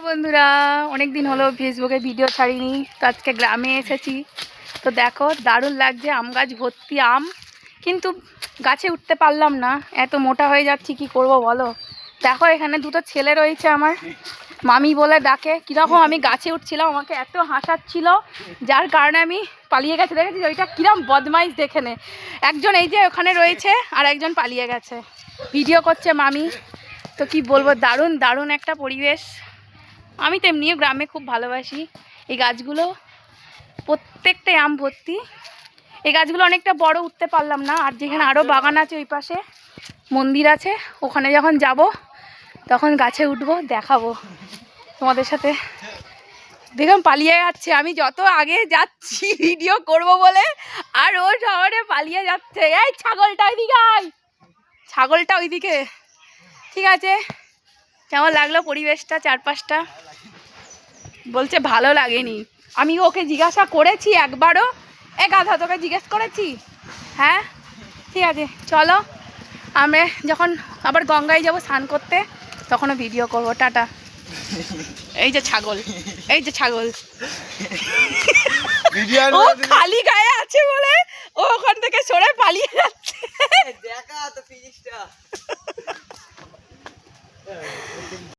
বন্ধুরা, অনেক দিন হলো ফেসবুকে ভিডিও ছাড়িনি, তো আজকে গ্রামে এসেছি। তো দেখো দারুণ লাগছে, আম গাছ ভর্তি আম, কিন্তু গাছে উঠতে পারলাম না, এত মোটা হয়ে যাচ্ছি, কি করব বলো। দেখো এখানে দুটো ছেলে রয়েছে আমার, মামি বলে ডাকে। কীরকম আমি গাছে উঠছিলাম, আমাকে এত হাসাচ্ছিল, যার কারণে আমি পালিয়ে গেছে। দেখেছি ওইটা কিরম বদমাইশ, দেখে নে। একজন এই যে ওখানে রয়েছে, আর একজন পালিয়ে গেছে, ভিডিও করছে মামি। তো কি বলবো, দারুণ দারুণ একটা পরিবেশ। আমি তো এমনিও গ্রামে খুব ভালোবাসি। এই গাছগুলো প্রত্যেকটাই আম ভর্তি। এই গাছগুলো অনেকটা বড়, উঠতে পারলাম না। আর যেখানে আরও বাগান আছে, ওই পাশে মন্দির আছে, ওখানে যখন যাব তখন গাছে উঠবো, দেখাবো তোমাদের সাথে। দেখুন পালিয়ে যাচ্ছে, আমি যত আগে যাচ্ছি ভিডিও করব বলে, আর ও শহরে পালিয়ে যাচ্ছে। এই ছাগলটা ওইদিকে আয়, ছাগলটা ওইদিকে। ঠিক আছে, কেমন লাগলো পরিবেশটা, চারপাশটা? বলছে ভালো লাগেনি। আমি ওকে জিজ্ঞাসা করেছি একবারও, এ গাধা তোকে জিজ্ঞেস করেছি? হ্যাঁ, ঠিক আছে চলো, আমরা যখন আবার গঙ্গায় যাব স্নান করতে তখনও ভিডিও করবো। টাটা। এই যে ছাগল, এই যে ছাগল, ও খালি গায়ে আছে বলে ও ওখান থেকে সরে পালিয়ে যাচ্ছে।